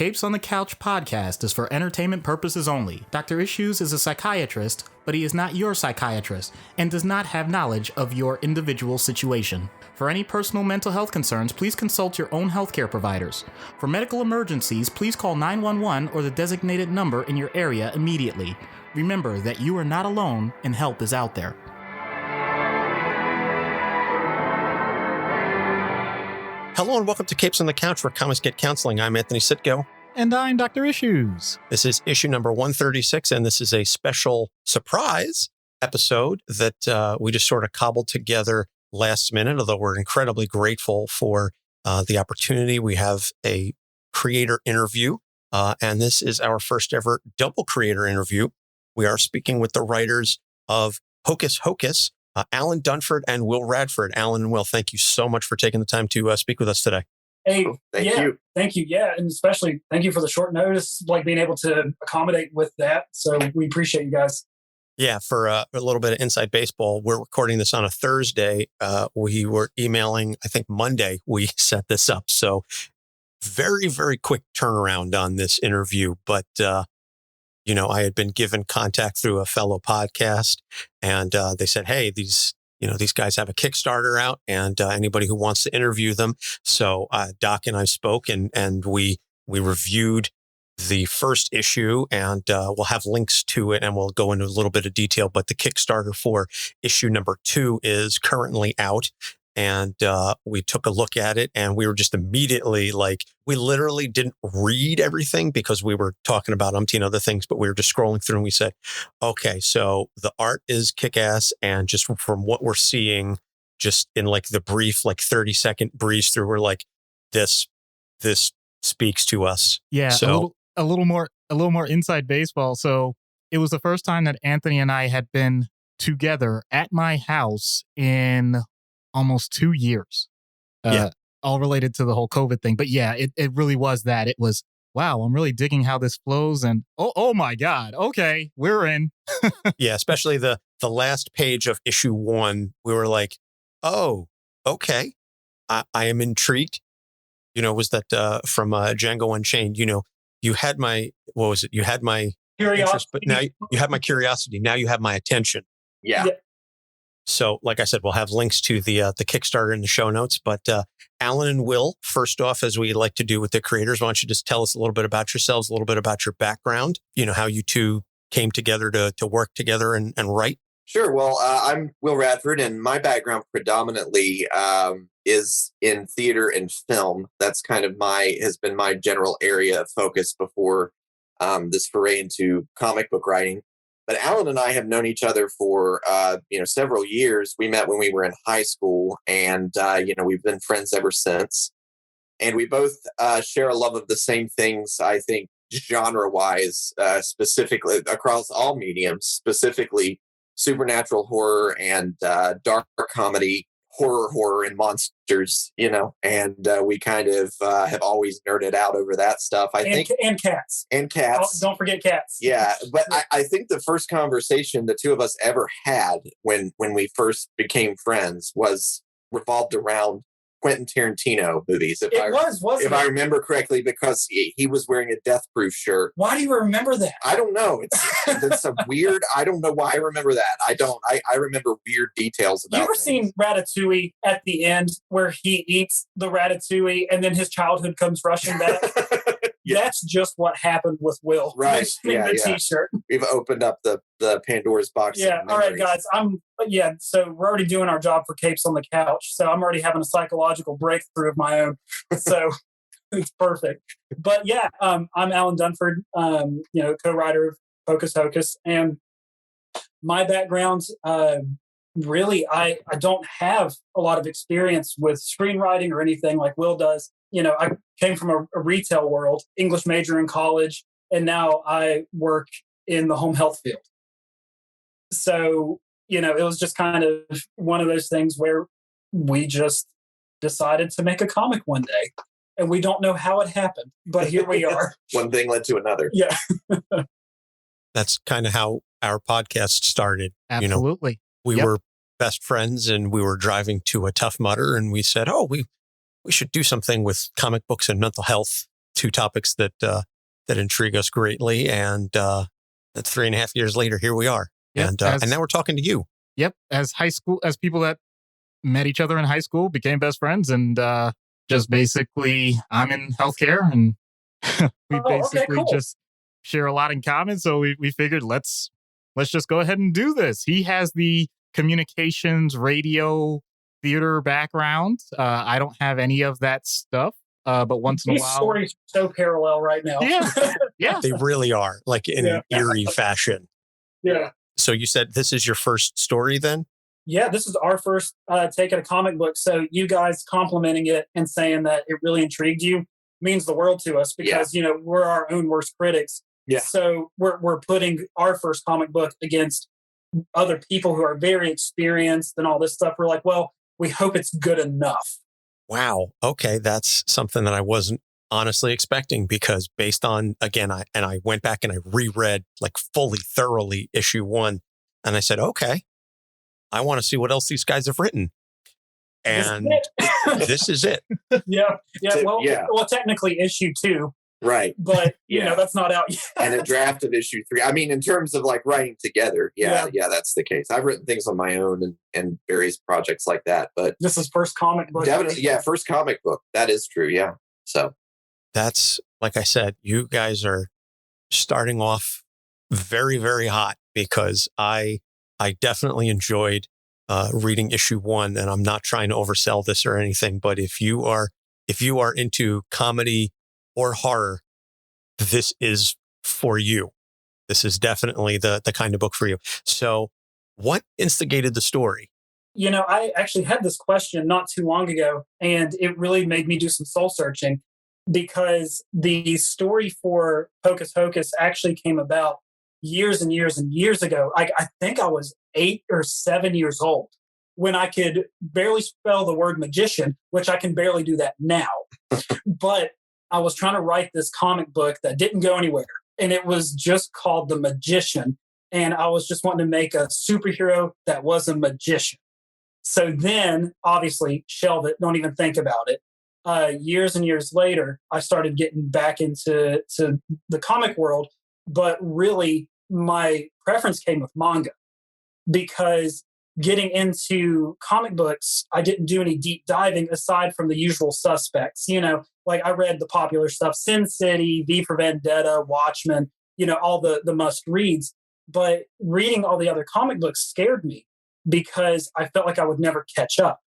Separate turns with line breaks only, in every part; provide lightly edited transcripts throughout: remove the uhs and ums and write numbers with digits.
Capes on the Couch podcast is for entertainment purposes only. Dr. Issues is a psychiatrist, but he is not your psychiatrist and does not have knowledge of your individual situation. For any personal mental health concerns, please consult your own healthcare providers. For medical emergencies, please call 911 or the designated number in your area immediately. Remember that you are not alone and help is out there.
Hello and welcome to Capes on the Couch, where comics get counseling. I'm Anthony Sitko.
And I'm Dr. Issues.
This is issue number 136, and this is a special surprise episode that we just sort of cobbled together last minute, although we're incredibly grateful for the opportunity. We have a creator interview, and this is our first ever double creator interview. We are speaking with the writers of Pocus Hocus, Alan Dunford and Will Radford. Alan and Will, thank you so much for taking the time to speak with us today.
Hey,
Thank you.
Thank you. Yeah. And especially thank you for the short notice, like being able to accommodate with that. So we appreciate you guys.
Yeah, for a little bit of inside baseball, we're recording this on a Thursday. We were emailing, I think Monday, we set this up. So very, very quick turnaround on this interview. But, I had been given contact through a fellow podcast, and they said, hey, these guys have a Kickstarter out, and anybody who wants to interview them. So Doc and I spoke, and we reviewed the first issue, and we'll have links to it, and we'll go into a little bit of detail. But the Kickstarter for issue number 2 is currently out, and we took a look at it, and we were just immediately like, we literally didn't read everything because we were talking about umpteen other things, but we were just scrolling through, and we said, okay, so the art is kick-ass, and just from what we're seeing, just in like the brief, like 30-second breeze through, we're like, this speaks to us.
Yeah,
so
a little more inside baseball. So it was the first time that Anthony and I had been together at my house in almost 2 years. All related to the whole COVID thing. But yeah, it really was that. It was, wow, I'm really digging how this flows. And oh my God, okay, we're in.
Yeah, especially the last page of issue 1, we were like, oh, okay, I am intrigued. Was that from Django Unchained? You had my, what was it? You had my
Curiosity.
interest, but now you have my curiosity. Now you have my attention.
Yeah.
So, like I said, we'll have links to the Kickstarter in the show notes. But Alan and Will, first off, as we like to do with the creators, why don't you just tell us a little bit about yourselves, a little bit about your background, how you two came together to work together and write?
Sure. Well, I'm Will Radford, and my background predominantly is in theater and film. That's kind of has been my general area of focus before this foray into comic book writing. But Alan and I have known each other for several years. We met when we were in high school, and we've been friends ever since. And we both share a love of the same things, I think, genre-wise, specifically across all mediums, specifically supernatural horror and dark comedy, horror and monsters, and we kind of have always nerded out over that stuff. And cats.
Don't forget cats.
Yeah, but I think the first conversation the two of us ever had when we first became friends revolved around Quentin Tarantino movies. If I remember correctly, because he was wearing a Death Proof shirt.
Why do you remember that?
I don't know. It's a weird. I don't know why I remember that. I remember weird details about.
You ever seen Ratatouille at the end where he eats the ratatouille and then his childhood comes rushing back? Yeah. That's just what happened with Will.
Right.
The T-shirt.
We've opened up the Pandora's box.
Yeah. All right, guys. So we're already doing our job for Capes on the Couch. So I'm already having a psychological breakthrough of my own. So it's perfect. But yeah, I'm Alan Dunford, co-writer of Pocus Hocus. And my background, really, I don't have a lot of experience with screenwriting or anything like Will does. I came from a retail world, English major in college, and now I work in the home health field. So, it was just kind of one of those things where we just decided to make a comic one day, and we don't know how it happened, but here we are.
One thing led to another.
Yeah.
That's kind of how our podcast started.
Absolutely.
We were best friends, and we were driving to a Tough Mudder, and we said, we should do something with comic books and mental health two topics that intrigue us greatly. And 3.5 years later, here we are.
Yep,
And now we're talking to you.
Yep. As people that met each other in high school, became best friends, and just basically, I'm in healthcare, and we basically just share a lot in common. So we figured let's just go ahead and do this. He has the communications, radio, theater background. I don't have any of that stuff. But once in a
These
while,
stories are so parallel right now.
Yeah.
They really are, like in an eerie fashion.
Yeah.
So you said this is your first story then?
Yeah, this is our first take at a comic book. So you guys complimenting it and saying that it really intrigued you means the world to us because, we're our own worst critics.
Yeah.
So we're putting our first comic book against other people who are very experienced and all this stuff. We're like, well, we hope it's good enough.
Wow. Okay. That's something that I wasn't honestly expecting, because based on, again, I went back and I reread like fully, thoroughly issue 1. And I said, okay, I want to see what else these guys have written. And this is it.
Yeah. Well, technically issue 2.
Right.
But, that's not out yet.
And a draft of issue 3. I mean, in terms of like writing together. Yeah, that's the case. I've written things on my own and various projects like that. But
this is first comic book.
Definitely. Yeah. First comic book. That is true. Yeah. So
that's, like I said, you guys are starting off very, very hot, because I definitely enjoyed reading issue 1, and I'm not trying to oversell this or anything, but if you are into comedy or horror, this is for you. This is definitely the kind of book for you. So what instigated the story?
I actually had this question not too long ago, and it really made me do some soul searching, because the story for Pocus Hocus actually came about years and years and years ago. I think I was 8 or 7 years old when I could barely spell the word magician, which I can barely do that now. But I was trying to write this comic book that didn't go anywhere, and it was just called The Magician. And I was just wanting to make a superhero that was a magician. So then, obviously, shelve it, don't even think about it. Years and years later, I started getting back into the comic world, but really my preference came with manga, because getting into comic books, I didn't do any deep diving aside from the usual suspects. Like I read the popular stuff, Sin City, V for Vendetta, Watchmen, all the must reads. But reading all the other comic books scared me, because I felt like I would never catch up.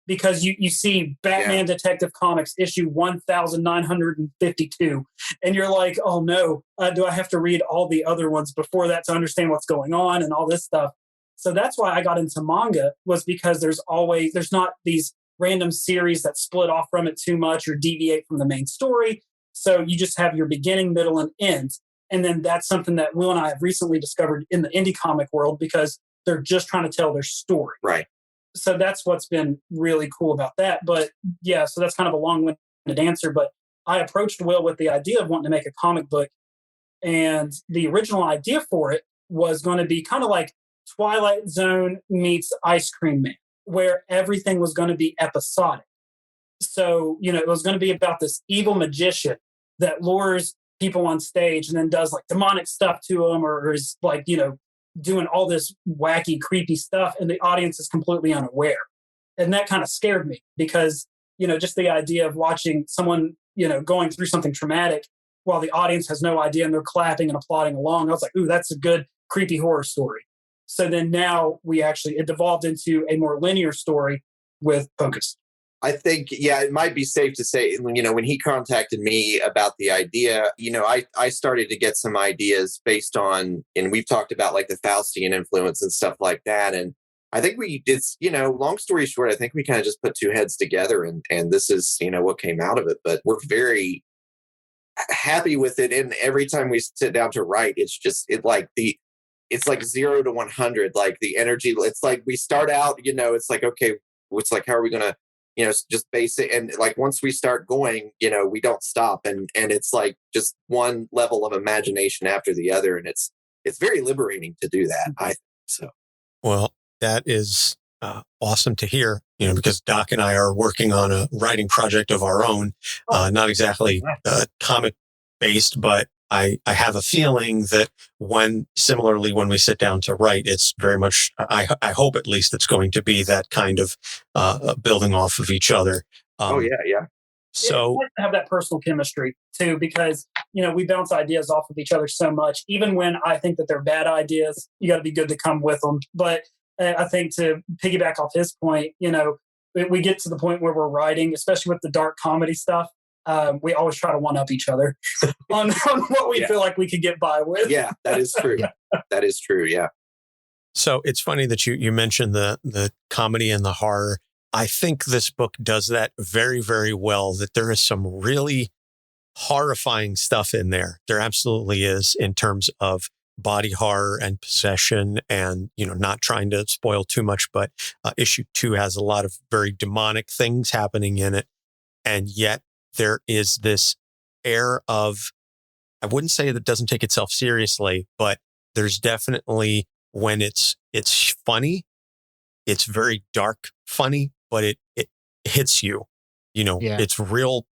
Because you see Batman Detective Comics issue 1952, and you're like, oh no, do I have to read all the other ones before that to understand what's going on and all this stuff? So that's why I got into manga, was because there's not these random series that split off from it too much or deviate from the main story. So you just have your beginning, middle, and end. And then that's something that Will and I have recently discovered in the indie comic world, because they're just trying to tell their story.
Right.
So that's what's been really cool about that. But yeah, so that's kind of a long-winded answer. But I approached Will with the idea of wanting to make a comic book. And the original idea for it was going to be kind of like Twilight Zone meets Ice Cream Man, where everything was going to be episodic. So, it was going to be about this evil magician that lures people on stage and then does like demonic stuff to them, or is like, doing all this wacky, creepy stuff, and the audience is completely unaware. And that kind of scared me, because, just the idea of watching someone, going through something traumatic while the audience has no idea and they're clapping and applauding along. I was like, ooh, that's a good, creepy horror story. So then now it devolved into a more linear story with Pocus.
I think, it might be safe to say, when he contacted me about the idea, I started to get some ideas based on, and we've talked about like the Faustian influence and stuff like that. And I think we did, long story short, I think we kind of just put two heads together, and this is, what came out of it. But we're very happy with it. And every time we sit down to write, it's like 0 to 100, like the energy. It's like we start out, it's like, okay, it's like, how are we going to, just basic. And like, once we start going, we don't stop. And it's like just one level of imagination after the other. And it's very liberating to do that, I think so.
Well, that is awesome to hear. because Doc and I are working on a writing project of our own, not exactly comic based, but I have a feeling that when we sit down to write, it's very much, I hope at least it's going to be that kind of building off of each other.
Yeah.
So
it's nice to have that personal chemistry too, because we bounce ideas off of each other so much. Even when I think that they're bad ideas, you got to be good to come with them. But I think to piggyback off his point, we get to the point where we're writing, especially with the dark comedy stuff. We always try to one up each other on what we feel like we could get by with.
Yeah, that is true. That is true. Yeah.
So it's funny that you mentioned the comedy and the horror. I think this book does that very, very well, that there is some really horrifying stuff in there. There absolutely is, in terms of body horror and possession, and, not trying to spoil too much, but issue 2 has a lot of very demonic things happening in it. And yet there is this air of, I wouldn't say that it doesn't take itself seriously, but there's definitely, when it's funny, it's very dark funny, but it hits you, it's real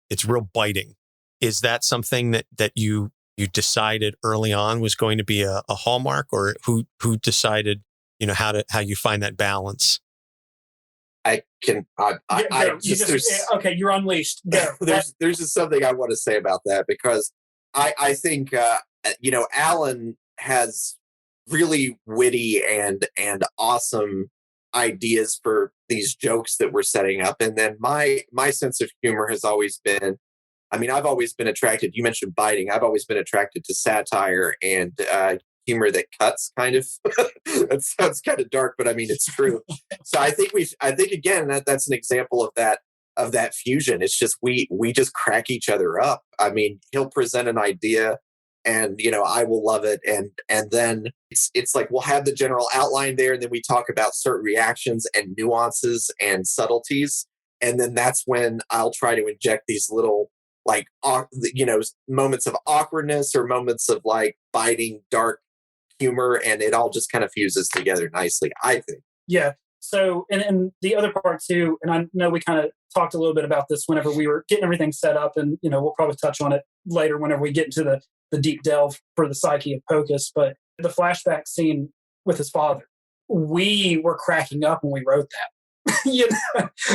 biting. Is that something that you decided early on was going to be a hallmark, or who decided, how you find that balance?
Okay, you're unleashed. Go.
There's just something I want to say about that, because I think Alan has really witty and awesome ideas for these jokes that we're setting up, and then my sense of humor has always been, I've always been attracted. You mentioned biting. I've always been attracted to satire and humor that cuts, kind of. That sounds kind of dark, but it's true. So I think again that's an example of that fusion. It's just we just crack each other up. He'll present an idea, and I will love it, and then it's like we'll have the general outline there, and then we talk about certain reactions and nuances and subtleties, and then that's when I'll try to inject these little, like, moments of awkwardness or moments of like biting dark humor, and it all just kind of fuses together nicely, I think.
Yeah. So, and the other part too, and I know we kind of talked a little bit about this whenever we were getting everything set up, and we'll probably touch on it later whenever we get into the deep delve for the psyche of Pocus, but the flashback scene with his father, we were cracking up when we wrote that.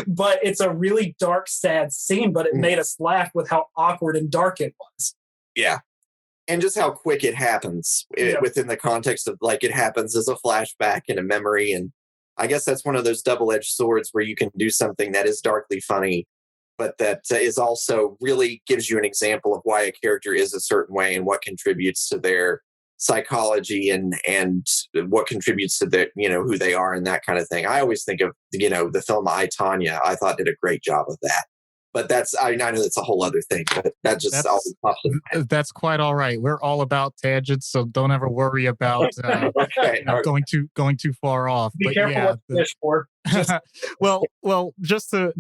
But it's a really dark, sad scene, but it made us laugh with how awkward and dark it was.
Yeah. And just how quick it happens within the context of, like, it happens as a flashback and a memory. And I guess that's one of those double-edged swords where you can do something that is darkly funny, but that is also really gives you an example of why a character is a certain way and what contributes to their psychology and what contributes to their, who they are and that kind of thing. I always think of, the film I, Tonya, I thought did a great job of that. But I know that's a whole other thing, but that just always pops in my head.
That's quite all right. We're all about tangents, so don't ever worry about going too far off.
Be careful what you wish for.
Well, just to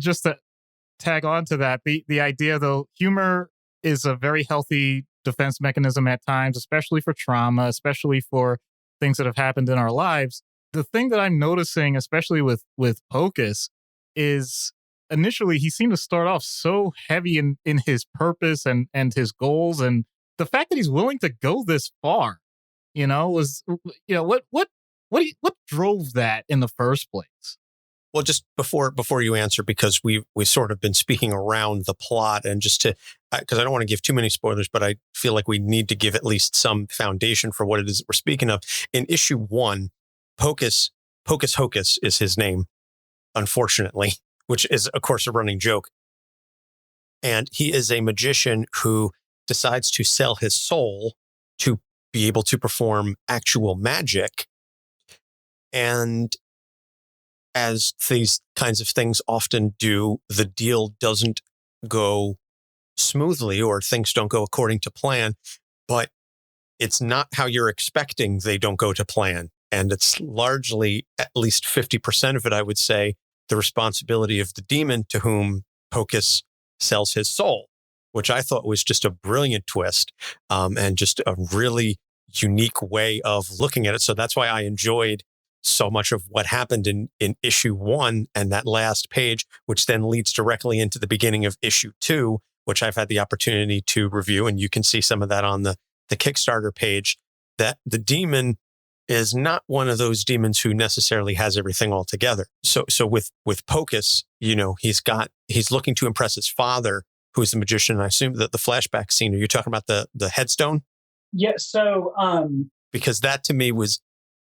tag on to that, the idea though, humor is a very healthy defense mechanism at times, especially for trauma, especially for things that have happened in our lives. The thing that I'm noticing, especially with Pocus, is initially he seemed to start off so heavy in his purpose and his goals, and the fact that he's willing to go this far, was what drove that in the first place?
Well, just before you answer, because we sort of been speaking around the plot, and just to, because I don't want to give too many spoilers, but I feel like we need to give at least some foundation for what it is that we're speaking of. In issue 1, Pocus Hocus is his name, unfortunately, which is, of course, a running joke. And he is a magician who decides to sell his soul to be able to perform actual magic. And as these kinds of things often do, the deal doesn't go smoothly, or things don't go according to plan, but it's not how you're expecting they don't go to plan. And it's largely, at least 50% of it, I would say, the responsibility of the demon to whom Pocus sells his soul, which I thought was just a brilliant twist, and just a really unique way of looking at it. So that's why I enjoyed so much of what happened in issue 1 and that last page, which then leads directly into the beginning of issue 2, which I've had the opportunity to review. And you can see some of that on the Kickstarter page, that the demon is not one of those demons who necessarily has everything all together. So with Pocus, he's looking to impress his father, who is the magician. I assume that the flashback scene, are you talking about the headstone?
Yeah. So,
because that to me was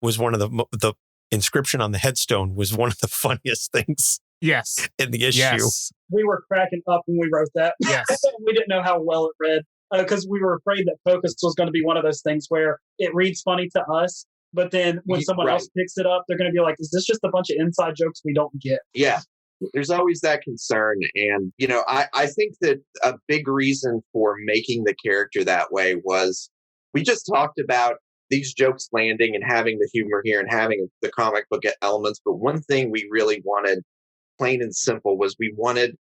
one of the inscription on the headstone was one of the funniest things.
Yes.
In the issue.
Yes.
We were cracking up when we wrote that.
Yes.
We didn't know how well it read because we were afraid that Pocus was going to be one of those things where it reads funny to us, but then when someone else picks it up, they're going to be like, is this just a bunch of inside jokes we don't get?
Yeah. There's always that concern. And, I think that a big reason for making the character that way was we just talked about these jokes landing and having the humor here and having the comic book elements. But one thing we really wanted, plain and simple, was we wanted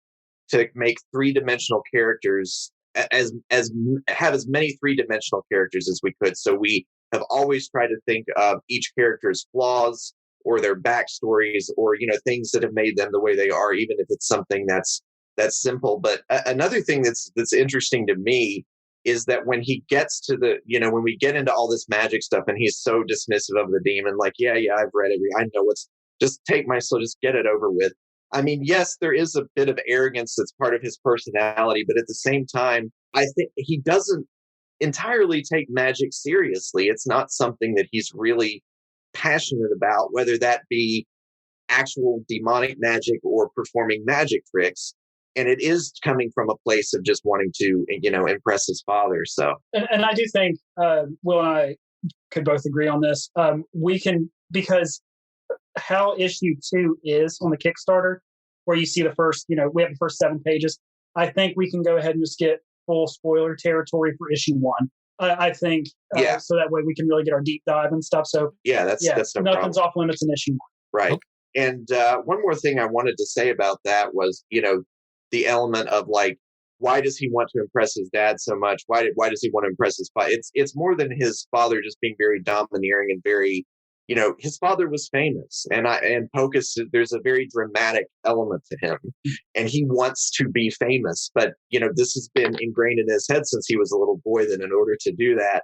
to make three-dimensional characters have as many three-dimensional characters as we could. So we have always tried to think of each character's flaws or their backstories or, things that have made them the way they are, even if it's something that's simple. But another thing that's interesting to me is that when he gets to when we get into all this magic stuff and he's so dismissive of the demon, like, yeah, I've read I know just take my soul, just get it over with. I mean, yes, there is a bit of arrogance that's part of his personality, but at the same time, I think he doesn't entirely take magic seriously. It's not something that he's really passionate about, whether that be actual demonic magic or performing magic tricks. And it is coming from a place of just wanting to, impress his father. So,
and I do think Will and I could both agree on this. We can, because how issue 2 is on the Kickstarter, where you see the first, we have the first 7 pages. I think we can go ahead and just get full spoiler territory for issue 1. I think, so that way we can really get our deep dive and stuff. So
that's no
nothing's
problem.
off limits in issue 1.
Right.
Okay.
And one more thing I wanted to say about that was, the element of like, why does he want to impress his dad so much? Why does he want to impress his father? It's more than his father just being very domineering and very, his father was famous, and Pocus, there's a very dramatic element to him, and he wants to be famous. But this has been ingrained in his head since he was a little boy. That in order to do that,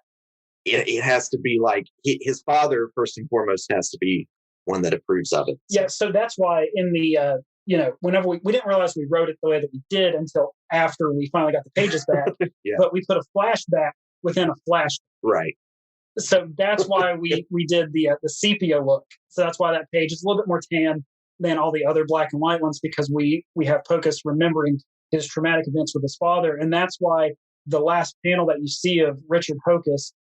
it has to be like his father first and foremost has to be one that approves of it.
Yeah, so that's why in the whenever we didn't realize we wrote it the way that we did until after we finally got the pages back. But we put a flashback within a flashback.
Right.
So that's why we did the sepia look. So that's why that page is a little bit more tan than all the other black and white ones, because we have Pocus remembering his traumatic events with his father. And that's why the last panel that you see of Richard Pocus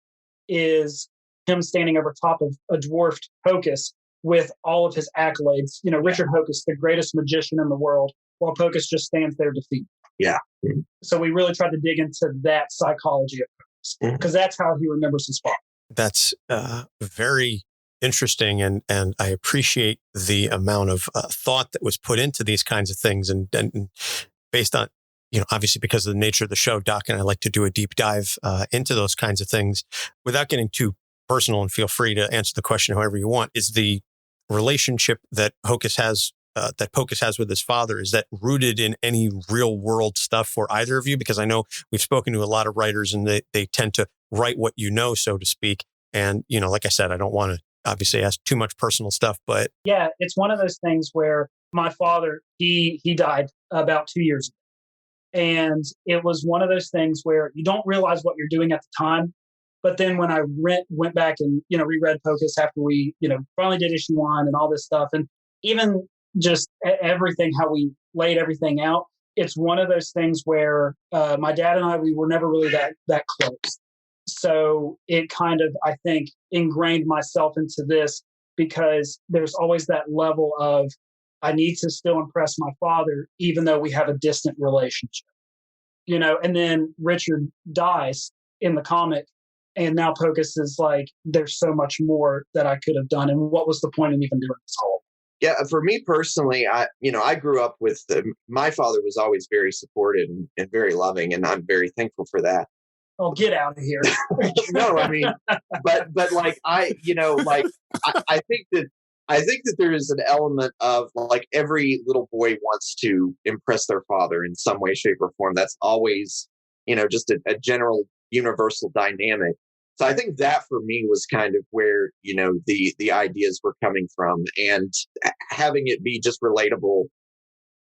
is him standing over top of a dwarfed Pocus with all of his accolades. Richard Pocus, the greatest magician in the world, while Pocus just stands there defeated.
Yeah.
So we really tried to dig into that psychology of Pocus, because that's how he remembers his father.
That's very interesting, and I appreciate the amount of thought that was put into these kinds of things, and based on, obviously because of the nature of the show, Doc and I like to do a deep dive into those kinds of things without getting too personal, and feel free to answer the question however you want. Is the relationship that Pocus has with his father, is that rooted in any real world stuff for either of you? Because I know we've spoken to a lot of writers, and they tend to write what so to speak. And, like I said, I don't want to obviously ask too much personal stuff, but
yeah, it's one of those things where my father, he died about 2 years ago. And it was one of those things where you don't realize what you're doing at the time. But then when I went back and, reread Pocus after we, finally did issue 1 and all this stuff, and even just everything, how we laid everything out, it's one of those things where my dad and I, we were never really that close. So it kind of, I think, ingrained myself into this, because there's always that level of, I need to still impress my father, even though we have a distant relationship. And then Richard dies in the comic, and now Pocus is like, there's so much more that I could have done. And what was the point in even doing this whole?
Yeah, for me personally, I grew up with my father was always very supportive and very loving, and I'm very thankful for that.
Oh, get out of here!
No, I mean, but like I think that I think that there is an element of like every little boy wants to impress their father in some way, shape, or form. That's always, just a general universal dynamic. So I think that for me was kind of where, the ideas were coming from, and having it be just relatable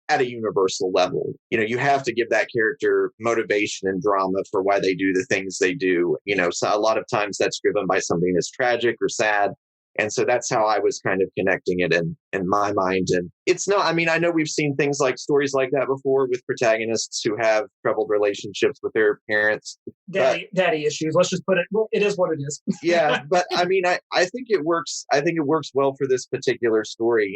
at a universal level. You have to give that character motivation and drama for why they do the things they do. So a lot of times that's driven by something that's tragic or sad. And so that's how I was kind of connecting it in my mind. And it's not, I know we've seen things like stories like that before with protagonists who have troubled relationships with their parents.
Daddy issues. Let's just put it, well, it is what it is.
Yeah. But I think it works. I think it works well for this particular story.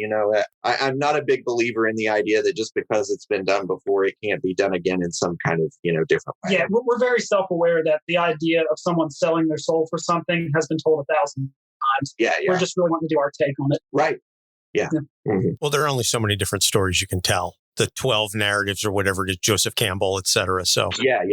I'm not a big believer in the idea that just because it's been done before, it can't be done again in some kind of, different way.
Yeah. We're very self-aware that the idea of someone selling their soul for something has been told 1,000 times.
Yeah.
We're just really wanting to do our take on it.
Right. Yeah. Mm-hmm.
Well, there are only so many different stories you can tell. The 12 narratives or whatever it is, Joseph Campbell, et cetera. So
yeah.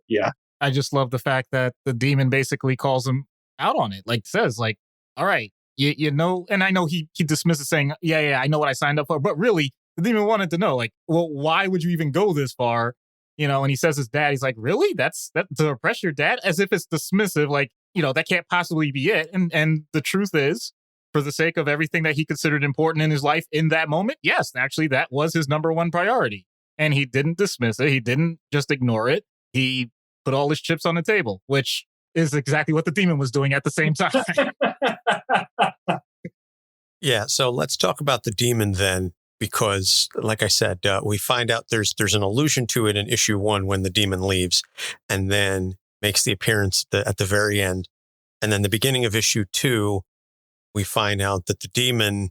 Yeah.
I just love the fact that the demon basically calls him out on it. Like says, like, all right, you know, and I know he dismisses saying, yeah, I know what I signed up for. But really, the demon wanted to know, like, well, why would you even go this far? And he says his dad, he's like, really? That's to oppress your dad? As if it's dismissive, like, that can't possibly be it. And the truth is, for the sake of everything that he considered important in his life in that moment, yes, actually, that was his number one priority. And he didn't dismiss it. He didn't just ignore it. He put all his chips on the table, which is exactly what the demon was doing at the same time.
Yeah, so let's talk about the demon then, because like I said, we find out there's an allusion to it in issue 1 when the demon leaves, and then makes the appearance at the very end. And then the beginning of issue 2, we find out that the demon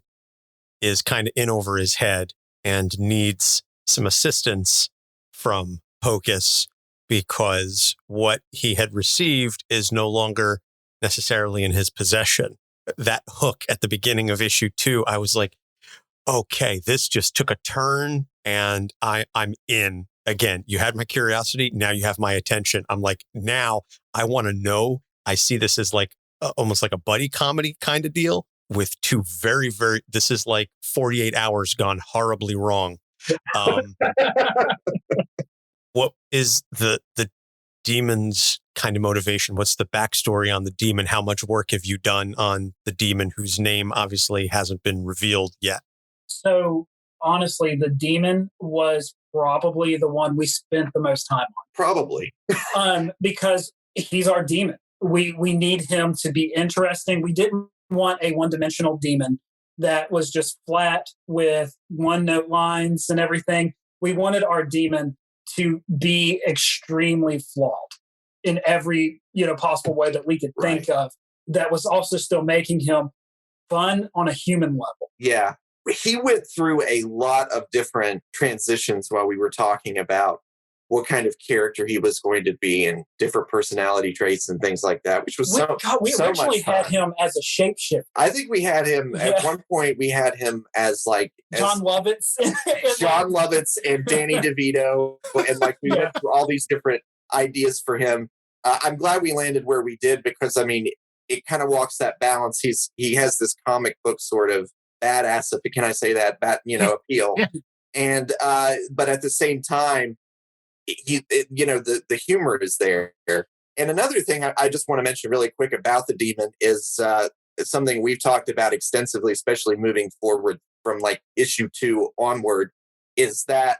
is kind of in over his head and needs some assistance from Pocus, because what he had received is no longer necessarily in his possession. That hook at the beginning of issue 2, I was like, okay, this just took a turn and I'm in. Again, you had my curiosity. Now you have my attention. I'm like, now I want to know. I see this as like almost like a buddy comedy kind of deal with two very, very, this is like 48 hours gone horribly wrong. What is the demon's kind of motivation? What's the backstory on the demon? How much work have you done on the demon whose name obviously hasn't been revealed yet?
So honestly, the demon was probably the one we spent the most time on.
Probably.
Because he's our demon. We need him to be interesting. We didn't want a one-dimensional demon that was just flat with one-note lines and everything. We wanted our demon to be extremely flawed in every possible way that we could think of, that was also still making him fun on a human level.
Yeah. He went through a lot of different transitions while we were talking about what kind of character he was going to be and different personality traits and things like that, which was
we
so
originally
much fun.
had him as a shapeshifter.
I think we had him at one point. We had him as like
John Lovitz,
John Lovitz, and Danny DeVito, and like we went through all these different ideas for him. I'm glad we landed where we did, because it kind of walks that balance. He has this comic book sort of badass, can I say that, appeal, and but at the same time, the humor is there. And another thing I just want to mention really quick about the demon is something we've talked about extensively, especially moving forward from like issue 2 onward, is that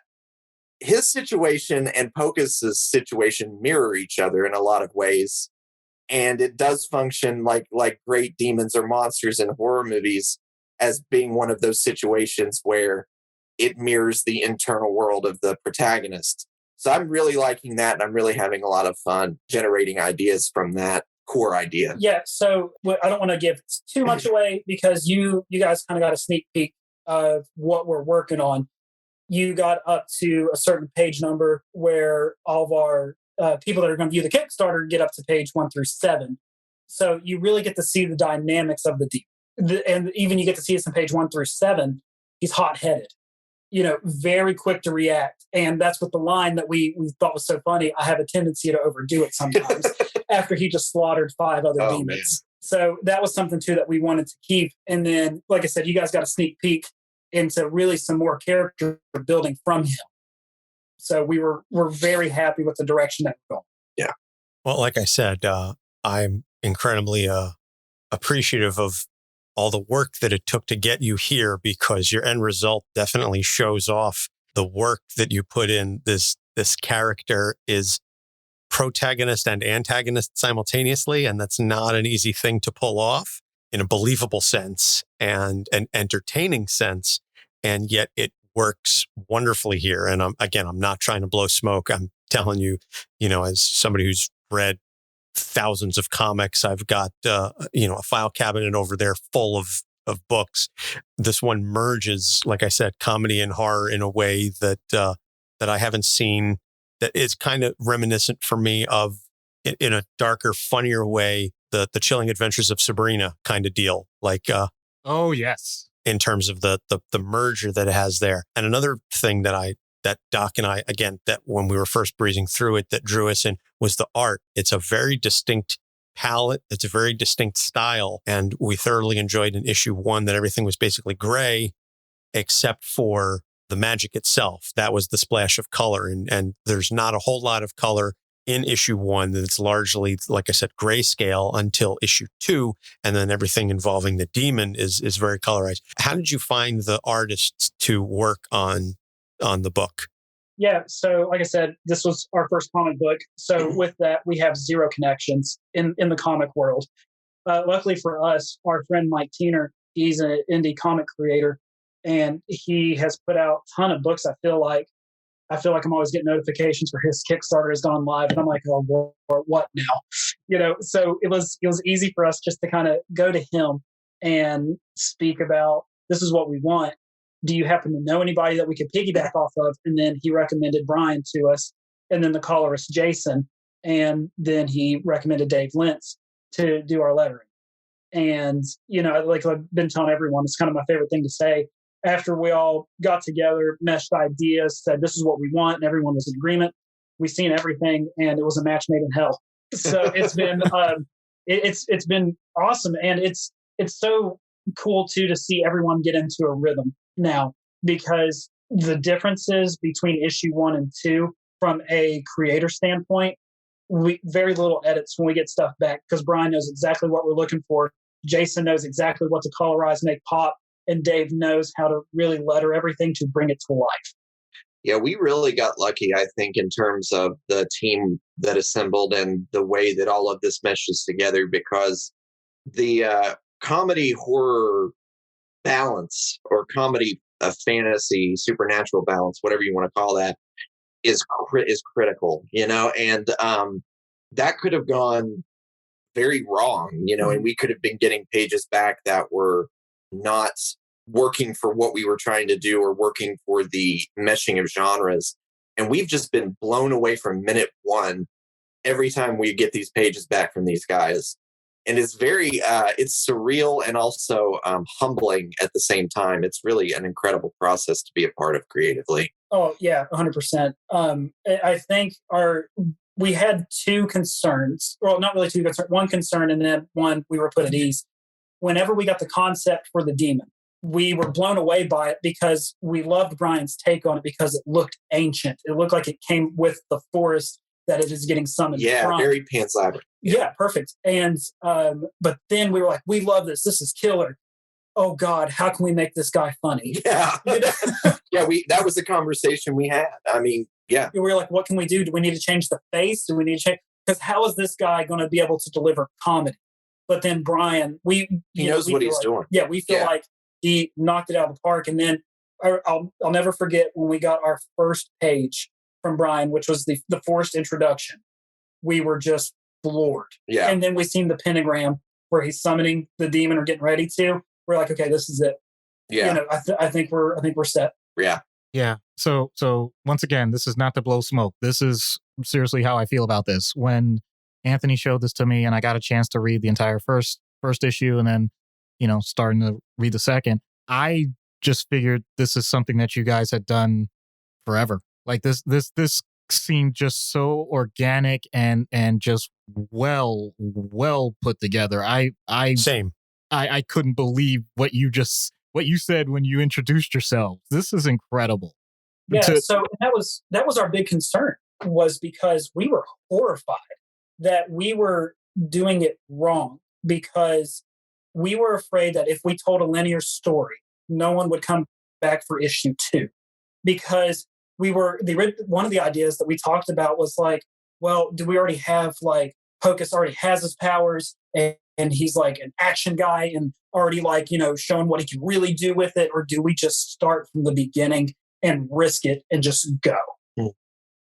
his situation and Pocus's situation mirror each other in a lot of ways. And it does function like great demons or monsters in horror movies as being one of those situations where it mirrors the internal world of the protagonist. So I'm really liking that, and I'm really having a lot of fun generating ideas from that core idea.
Yeah, so I don't want to give too much away, because you guys kind of got a sneak peek of what we're working on. You got up to a certain page number where all of our people that are going to view the Kickstarter get up to page 1 through 7. So you really get to see the dynamics of the demon. And even you get to see this in page 1 through 7, he's hot-headed. Very quick to react. And that's what the line that we thought was so funny. I have a tendency to overdo it sometimes after he just slaughtered 5 other demons. So that was something too that we wanted to keep. And then, like I said, you guys got a sneak peek into really some more character building from him. So we're very happy with the direction that we're going.
Yeah.
Well, like I said, I'm incredibly appreciative of all the work that it took to get you here, because your end result definitely shows off the work that you put in. This character is protagonist and antagonist simultaneously, and that's not an easy thing to pull off in a believable sense and an entertaining sense, and yet it works wonderfully here. And I'm not trying to blow smoke. I'm telling you, as somebody who's read thousands of comics, I've got a file cabinet over there full of books. This one merges, like I said, comedy and horror in a way that I haven't seen, that is kind of reminiscent for me of, in a darker, funnier way, the Chilling Adventures of Sabrina kind of deal. Like,
oh yes,
in terms of the merger that it has there. And another thing that Doc and I, again, that when we were first breezing through it, that drew us in was the art. It's a very distinct palette. It's a very distinct style. And we thoroughly enjoyed in issue 1 that everything was basically gray, except for the magic itself. That was the splash of color. And there's not a whole lot of color in issue 1. It's largely, like I said, grayscale until issue 2. And then everything involving the demon is very colorized. How did you find the artists to work on the book?
Yeah, so like I said, this was our first comic book. So with that, we have zero connections in the comic world. Luckily for us, our friend Mike Teener, he's an indie comic creator, and he has put out a ton of books. I feel like I'm always getting notifications for his Kickstarter has gone live, and I'm like, oh, what now? So it was easy for us just to kind of go to him and speak about, this is what we want. Do you happen to know anybody that we could piggyback off of? And then he recommended Brian to us, and then the colorist Jason, and then he recommended Dave Lentz to do our lettering. And, like I've been telling everyone, it's kind of my favorite thing to say. After we all got together, meshed ideas, said this is what we want, and everyone was in agreement, we seen everything, and it was a match made in hell. So it's been it's been awesome, and it's so cool too to see everyone get into a rhythm now, because the differences between issue 1 and 2 from a creator standpoint, we very little edits when we get stuff back, because Brian knows exactly what we're looking for. Jason knows exactly what to colorize, make pop, and Dave knows how to really letter everything to bring it to life.
Yeah, we really got lucky, I think, in terms of the team that assembled and the way that all of this meshes together, because the comedy horror balance, or comedy fantasy supernatural balance, whatever you want to call that, is critical, and that could have gone very wrong, and we could have been getting pages back that were not working for what we were trying to do, or working for the meshing of genres. And we've just been blown away from minute 1 every time we get these pages back from these guys. And it's very, it's surreal and also humbling at the same time. It's really an incredible process to be a part of creatively.
Oh, yeah, 100%. I think we had 2 concerns. Well, not really 2 concerns. 1 concern, and then 1 we were put at ease. Whenever we got the concept for the demon, we were blown away by it, because we loved Brian's take on it, because it looked ancient. It looked like it came with the forest that it is getting summoned from.
Very Pan's Labyrinth.
Yeah, perfect. And but then we were like, we love this. This is killer. Oh God, how can we make this guy funny?
Yeah, yeah. That was the conversation we had. I mean, yeah.
We were like, what can we do? Do we need to change the face? Do we need to change? Because how is this guy going to be able to deliver comedy? But then Brian, he knows
what he's doing.
Yeah, we feel like he knocked it out of the park. And then I'll never forget when we got our first page from Brian, which was the forced introduction. We were just floored.
Yeah.
And then we seen the pentagram where he's summoning the demon or getting ready to. We're like, okay, this is it.
Yeah.
I think we're set.
Yeah.
Yeah. So once again, this is not to blow smoke. This is seriously how I feel about this. When Anthony showed this to me and I got a chance to read the entire first issue, and then, starting to read the second, I just figured this is something that you guys had done forever. Like this seemed just so organic and just well put together.
Same.
I couldn't believe what you said when you introduced yourselves. This is incredible.
Yeah, so that was our big concern, was because we were horrified that we were doing it wrong, because we were afraid that if we told a linear story, no one would come back for issue 2. Because one of the ideas that we talked about was like, well, do we already have, like, Pocus already has his powers and he's like an action guy and already, like, showing what he can really do with it, or do we just start from the beginning and risk it and just go?
Mm.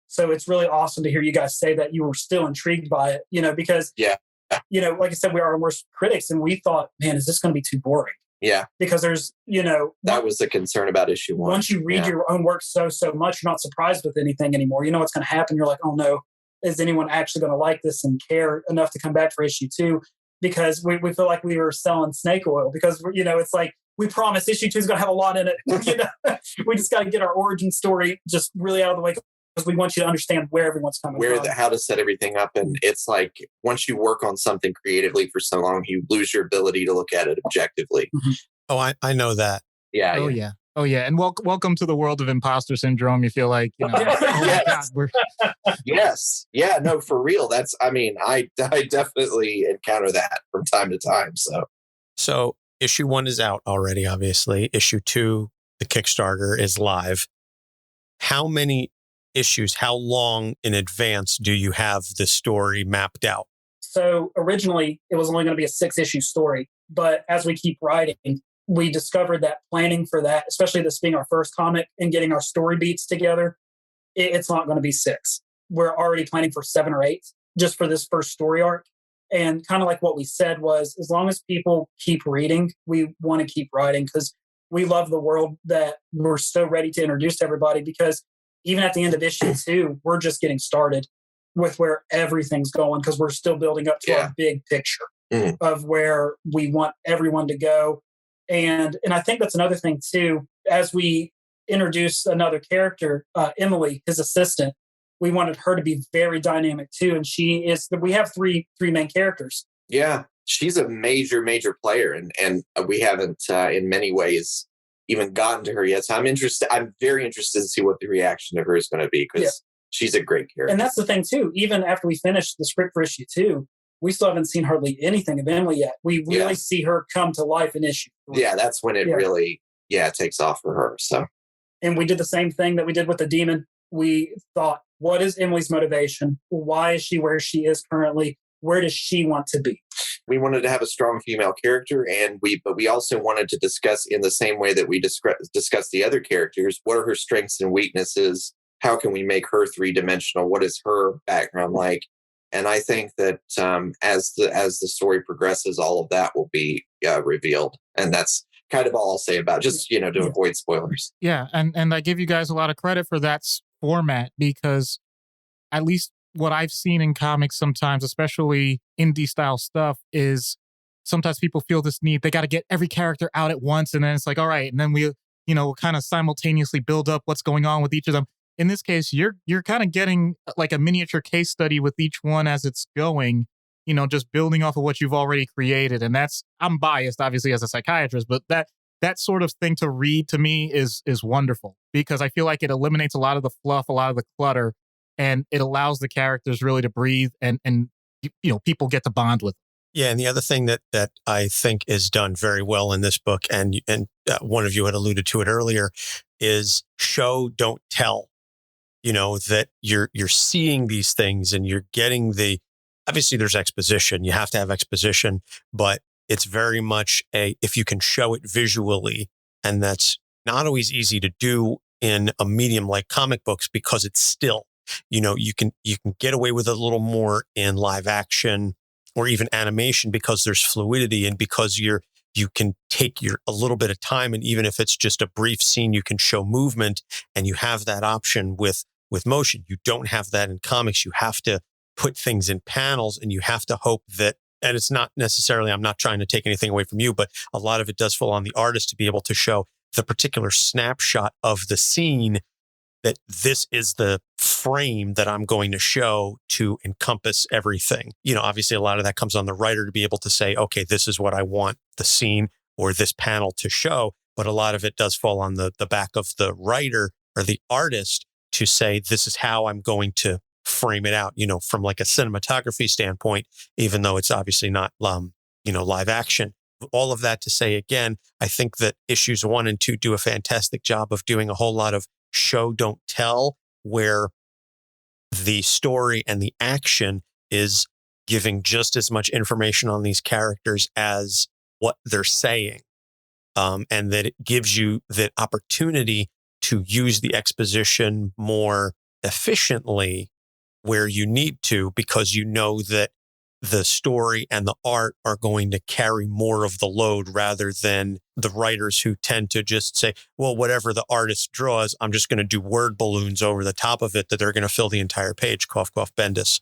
So it's really awesome to hear you guys say that you were still intrigued by it, because, like I said, we are our worst critics, and we thought, man, is this going to be too boring?
Yeah.
Because there's,
that was the concern about issue 1.
Once you read your own work so much, you're not surprised with anything anymore. You know what's going to happen. You're like, oh no, is anyone actually going to like this and care enough to come back for issue 2? Because we feel like we were selling snake oil, because, it's like, we promise issue 2 is going to have a lot in it. We just got to get our origin story just really out of the way, because we want you to understand where everyone's coming from.
How to set everything up. And it's like, once you work on something creatively for so long, you lose your ability to look at it objectively.
Mm-hmm. Oh, I know that.
Yeah.
Oh yeah. And welcome to the world of imposter syndrome. You feel like, oh my God,
yes. Yeah, no, for real. I definitely encounter that from time to time.
So issue 1 is out already, obviously. Issue 2, the Kickstarter, is live. How many issues, how long in advance do you have the story mapped out?
So originally it was only going to be a 6-issue story, but as we keep writing, we discovered that planning for that, especially this being our first comic and getting our story beats together, it's not going to be 6. We're already planning for 7 or 8 just for this first story arc. And kind of like what we said was, as long as people keep reading, we want to keep writing, because we love the world that we're so ready to introduce to everybody. Because even at the end of issue 2, we're just getting started with where everything's going, because we're still building up to our big picture of where we want everyone to go. And I think that's another thing too. As we introduce another character, Emily, his assistant, we wanted her to be very dynamic too. And we have three main characters.
Yeah, she's a major player, and we haven't in many ways even gotten to her yet. So I'm very interested to see what the reaction to her is going to be, because she's a great character.
And that's the thing too. Even after we finish the script for issue 2, we still haven't seen hardly anything of Emily yet. We really see her come to life in issue 3.
Yeah, that's when it really takes off for her. So,
and we did the same thing that we did with the demon. We thought, what is Emily's motivation? Why is she where she is currently? Where does she want to be?
We wanted to have a strong female character, but we also wanted to discuss, in the same way that we discuss the other characters, what are her strengths and weaknesses? How can we make her 3-dimensional? What is her background like? And I think that as the story progresses, all of that will be revealed. And that's kind of all I'll say about it, just, to avoid spoilers.
Yeah. And I give you guys a lot of credit for that format, because at least what I've seen in comics sometimes, especially indie style stuff, is sometimes people feel this need. They got to get every character out at once. And then it's like, all right. And then we'll kind of simultaneously build up what's going on with each of them. In this case, you're kind of getting like a miniature case study with each one as it's going, just building off of what you've already created. And I'm biased, obviously, as a psychiatrist, but that sort of thing to read to me is wonderful, because I feel like it eliminates a lot of the fluff, a lot of the clutter, and it allows the characters really to breathe and people get to bond with them.
Yeah, and the other thing that I think is done very well in this book, and one of you had alluded to it earlier, is show, don't tell. That you're seeing these things and you're getting obviously there's exposition. You have to have exposition, but it's very much if you can show it visually, and that's not always easy to do in a medium like comic books, because it's still, you can get away with a little more in live action or even animation, because there's fluidity, and because you can take a little bit of time, and even if it's just a brief scene, you can show movement, and you have that option with motion. You don't have that in comics. You have to put things in panels, and you have to hope that, and it's not necessarily, I'm not trying to take anything away from you, but a lot of it does fall on the artist to be able to show the particular snapshot of the scene, that this is the frame that I'm going to show to encompass everything. Obviously a lot of that comes on the writer to be able to say, okay, this is what I want the scene or this panel to show. But a lot of it does fall on the back of the writer or the artist to say, this is how I'm going to frame it out, from like a cinematography standpoint, even though it's obviously not, live action. All of that to say, again, I think that issues 1 and 2 do a fantastic job of doing a whole lot of show, don't tell, where the story and the action is giving just as much information on these characters as what they're saying. And that it gives you that opportunity to use the exposition more efficiently where you need to, because you know that the story and the art are going to carry more of the load rather than the writers who tend to just say, well, whatever the artist draws, I'm just going to do word balloons over the top of it that they're going to fill the entire page. Cough, cough, Bendis.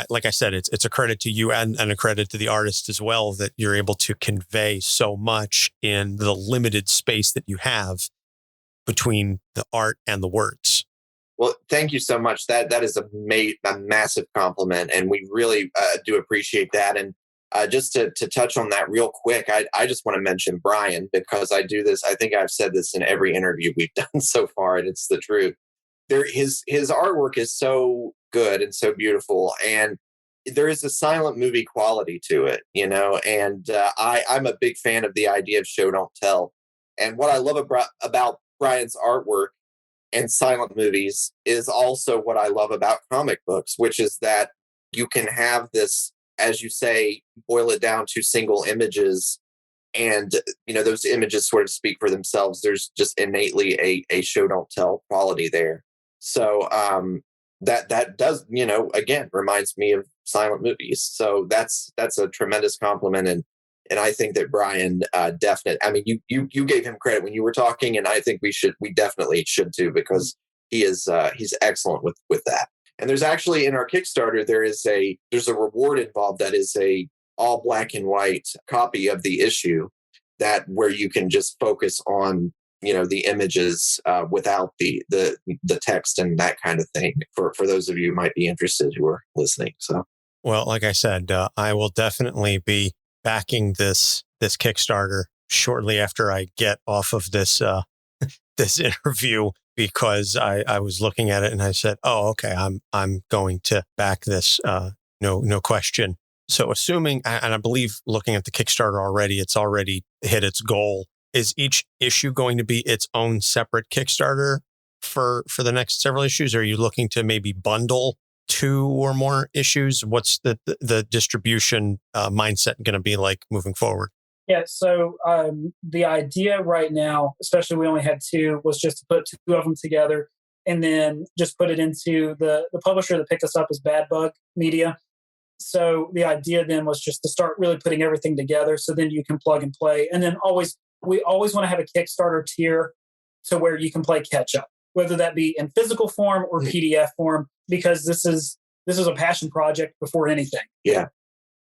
Like I said, it's a credit to you and a credit to the artist as well that you're able to convey so much in the limited space that you have between the art and the words.
Well, thank you so much. That is a massive compliment, and we really do appreciate that. And just to touch on that real quick, I just want to mention Brian, because I do this. I think I've said this in every interview we've done so far, and it's the truth. His artwork is so good and so beautiful, and there is a silent movie quality to it, And I'm a big fan of the idea of show don't tell. And what I love about Brian's artwork and silent movies is also what I love about comic books, which is that you can have this, as you say, boil it down to single images, and those images sort of speak for themselves. There's just innately a show don't tell quality there. So that does, again, reminds me of silent movies. So that's a tremendous compliment, and I think that Brian definitely. I mean, you gave him credit when you were talking, and I think we definitely should too, because he's excellent with that. And there's actually in our Kickstarter there's a reward involved that is a all black and white copy of the issue where you can just focus on the images without the text and that kind of thing for those of you who might be interested who are listening. So,
well, like I said, I will definitely be backing this Kickstarter shortly after I get off of this this interview, because I was looking at it and I said, oh, okay, I'm going to back this, no question. So assuming, and I believe looking at the Kickstarter already, it's already hit its goal. Is each issue going to be its own separate Kickstarter for the next several issues? Or are you looking to maybe bundle 2 or more issues? What's the distribution mindset going to be like moving forward?
Yeah, so the idea right now, especially we only had 2, was just to put 2 of them together and then just put it into the publisher that picked us up is Bad Bug Media. So the idea then was just to start really putting everything together, so then you can plug and play. And then we always want to have a Kickstarter tier to where you can play catch up, whether that be in physical form or PDF form, because this is a passion project before anything.
Yeah.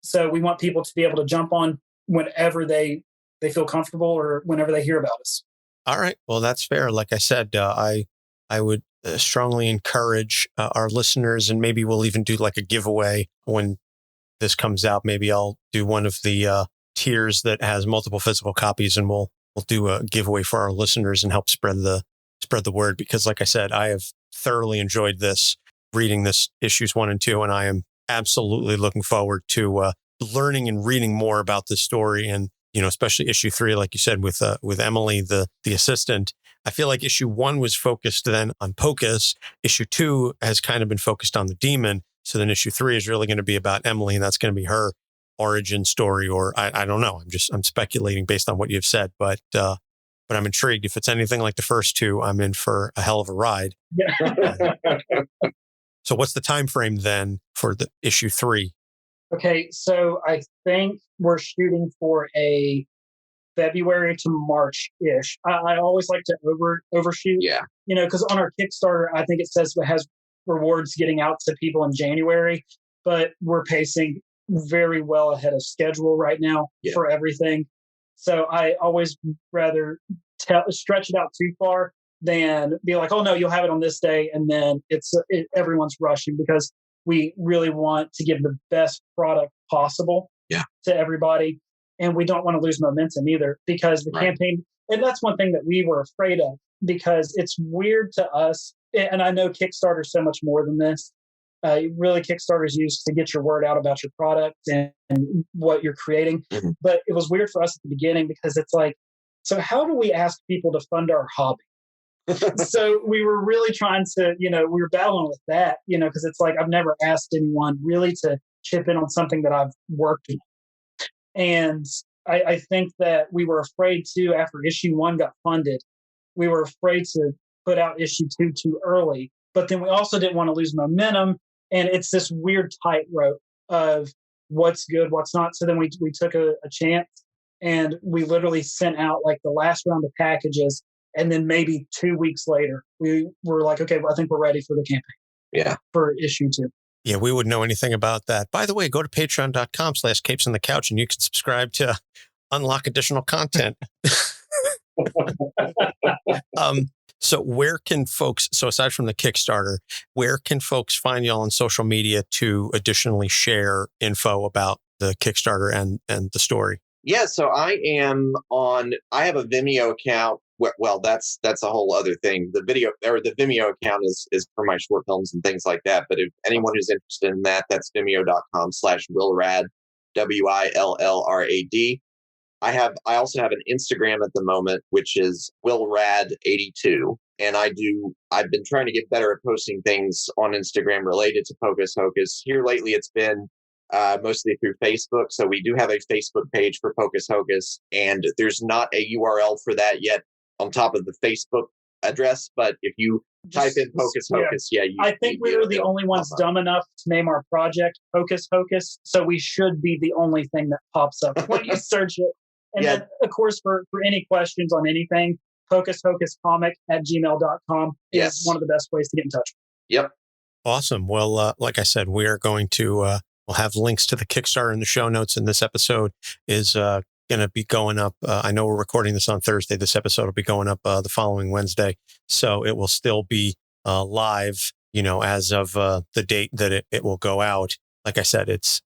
So we want people to be able to jump on whenever they feel comfortable or whenever they hear about us.
All right. Well, that's fair. Like I said, I would strongly encourage our listeners, and maybe we'll even do like a giveaway when this comes out. Maybe I'll do one of the tiers that has multiple physical copies, and we'll do a giveaway for our listeners and help spread the word. Because like I said, I have thoroughly enjoyed reading this issues 1 and 2, and I am absolutely looking forward to learning and reading more about this story. And especially issue 3, like you said, with Emily, the assistant. I feel like issue 1 was focused then on Pocus. Issue 2 has kind of been focused on the demon. So then issue 3 is really going to be about Emily, and that's going to be her origin story, or I don't know. I'm speculating based on what you've said, but I'm intrigued. If it's anything like the first 2, I'm in for a hell of a ride.
Yeah.
So what's the time frame then for the issue 3?
Okay, so I think we're shooting for a February to March-ish. I always like to overshoot.
Yeah.
Because on our Kickstarter, I think it says it has rewards getting out to people in January, but we're pacing very well ahead of schedule right now for everything. So I always rather stretch it out too far than be like, oh no, you'll have it on this day, and then everyone's rushing, because we really want to give the best product possible to everybody, and we don't want to lose momentum either, because the campaign, and that's one thing that we were afraid of, because it's weird to us, and I know Kickstarter's so much more than this. Really, Kickstarter's used to get your word out about your product and what you're creating.
Mhm.
But it was weird for us at the beginning, because it's like, so how do we ask people to fund our hobby? So we were really trying to, we were battling with that, because it's like, I've never asked anyone really to chip in on something that I've worked in. And I think that we were afraid too, after issue 1 got funded, we were afraid to put out issue 2 too early. But then we also didn't want to lose momentum. And it's this weird tightrope of what's good, what's not. So then we took a chance, and we literally sent out like the last round of packages. And then maybe 2 weeks later, we were like, okay, well, I think we're ready for the campaign.
Yeah.
For issue 2.
Yeah, we wouldn't know anything about that. By the way, go to patreon.com/capes on the couch and you can subscribe to unlock additional content. So where can folks, so aside from the Kickstarter, where can folks find y'all on social media to additionally share info about the Kickstarter and the story?
Yeah, so I have a Vimeo account. Well, that's a whole other thing. The Vimeo account is for my short films and things like that. But if anyone who's interested in that, that's vimeo.com/willrad, WILLRAD. I also have an Instagram at the moment, which is willrad82. And I've been trying to get better at posting things on Instagram related to Pocus Hocus. Here lately, it's been mostly through Facebook. So we do have a Facebook page for Pocus Hocus, and there's not a URL for that yet on top of the Facebook address. But if you type in Pocus Hocus,
I think we were the only ones dumb enough to name our project Pocus Hocus. So we should be the only thing that pops up when you search it. And then, of course, for any questions on anything, pocushocuscomic@gmail.com is one of the best ways to get in touch.
Yep.
Awesome. Well, like I said, we are going to, we'll have links to the Kickstarter in the show notes. And this episode is going to be going up. I know we're recording this on Thursday. This episode will be going up the following Wednesday. So it will still be live, as of the date that it will go out. Like I said, it's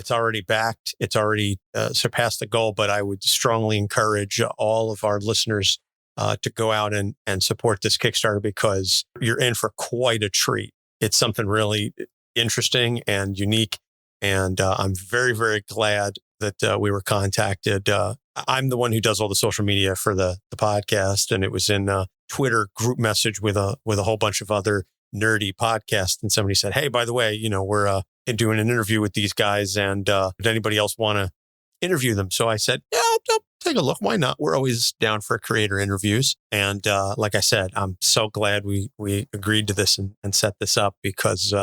already backed. It's already surpassed the goal, but I would strongly encourage all of our listeners to go out and support this Kickstarter, because you're in for quite a treat. It's something really interesting and unique. And I'm very, very glad that we were contacted. I'm the one who does all the social media for the podcast, and it was in a Twitter group message with a whole bunch of other nerdy podcasts. And somebody said, hey, by the way, we're doing an interview with these guys, and would anybody else want to interview them? So I said, yeah, I'll take a look. Why not? We're always down for creator interviews. And like I said, I'm so glad we agreed to this and set this up, because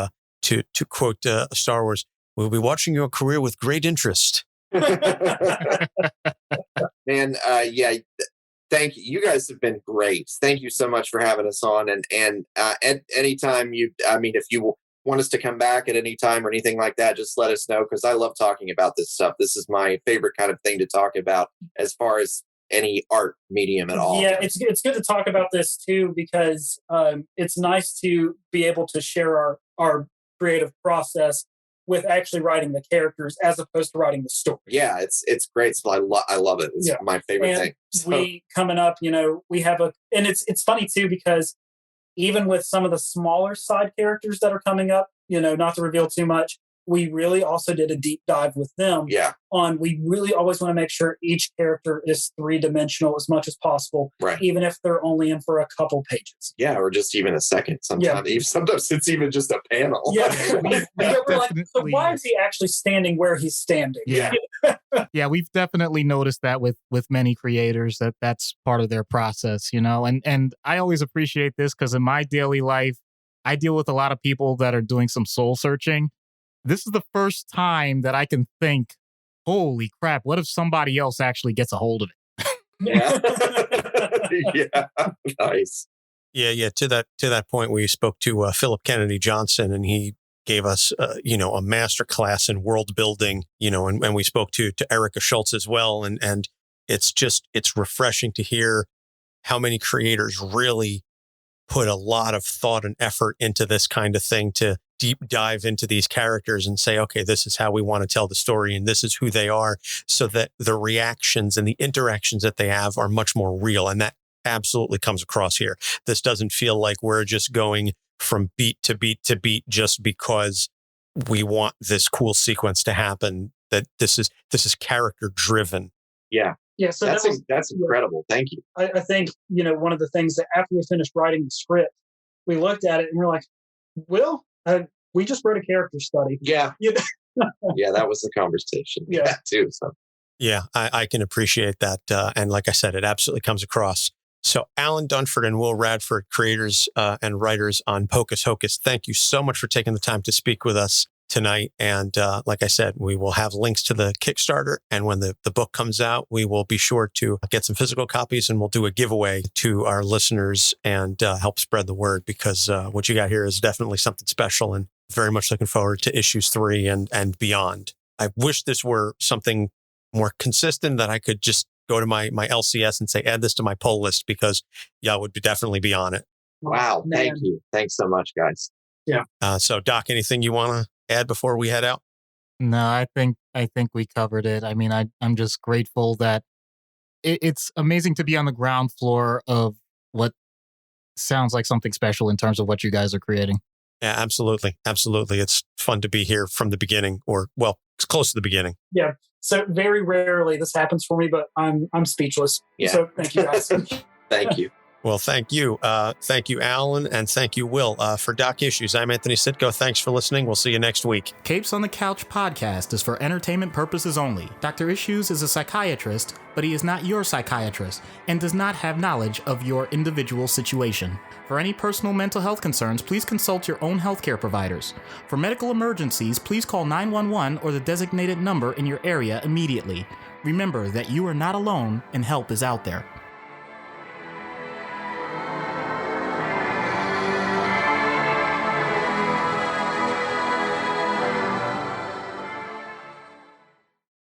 to quote Star Wars, we'll be watching your career with great interest.
Man, thank you. You guys have been great. Thank you so much for having us on. And at any time if you want us to come back at any time or anything like that, just let us know, because I love talking about this stuff. This is my favorite kind of thing to talk about as far as any art medium at all.
Yeah, it's good to talk about this too, because it's nice to be able to share our creative process with actually writing the characters as opposed to writing the story.
Yeah, it's great. So I love it. It's my favorite thing. So.
We coming up, we have and it's funny too, because even with some of the smaller side characters that are coming up, not to reveal too much, we really also did a deep dive with them.
Yeah.
We really always want to make sure each character is 3-dimensional as much as possible,
right?
Even if they're only in for a couple pages.
Yeah, or just even a second. Sometimes it's even just a panel.
Yeah. We're like, so why is he actually standing where he's standing?
Yeah. Yeah, we've definitely noticed that with many creators, that's part of their process, and I always appreciate this, because in my daily life, I deal with a lot of people that are doing some soul searching. This is the first time that I can think, holy crap, what if somebody else actually gets a hold of it?
Yeah. Yeah. Nice.
Yeah. To that point, we spoke to Philip Kennedy Johnson, and he gave us, a master class in world building, and we spoke to Erica Schultz as well. And it's refreshing to hear how many creators really put a lot of thought and effort into this kind of thing to deep dive into these characters and say, okay, this is how we want to tell the story and this is who they are, so that the reactions and the interactions that they have are much more real. And that absolutely comes across here. This doesn't feel like we're just going from beat to beat to beat just because we want this cool sequence to happen. That this is character driven.
Yeah.
Yeah, so
that's incredible. Thank you.
I think, one of the things that after we finished writing the script, we looked at it and we're like, Will, we just wrote a character study.
Yeah. Yeah, that was the conversation.
Yeah,
too. So.
Yeah, I can appreciate that. And like I said, it absolutely comes across. So Alan Dunford and Will Radford, creators and writers on Pocus Hocus, thank you so much for taking the time to speak with us tonight. And like I said, we will have links to the Kickstarter. And when the book comes out, we will be sure to get some physical copies and we'll do a giveaway to our listeners and help spread the word, because what you got here is definitely something special, and very much looking forward to issues 3 and beyond. I wish this were something more consistent, that I could just go to my LCS and say, add this to my pull list, because y'all would definitely be on it.
Wow. Thank you. Thanks so much, guys.
Yeah.
So Doc, anything you want to add before we head out?
No, I think we covered it. I mean, I'm just grateful that it's amazing to be on the ground floor of what sounds like something special in terms of what you guys are creating.
Yeah, absolutely. Absolutely. It's fun to be here from the beginning, or, well, it's close to the beginning.
Yeah. So very rarely this happens for me, but I'm speechless.
Yeah.
So thank you guys.
Thank you.
Well, thank you. Thank you, Alan, and thank you, Will. For Doc Issues, I'm Anthony Sitko. Thanks for listening. We'll see you next week.
Capes on the Couch podcast is for entertainment purposes only. Dr. Issues is a psychiatrist, but he is not your psychiatrist and does not have knowledge of your individual situation. For any personal mental health concerns, please consult your own healthcare providers. For medical emergencies, please call 911 or the designated number in your area immediately. Remember that you are not alone and help is out there.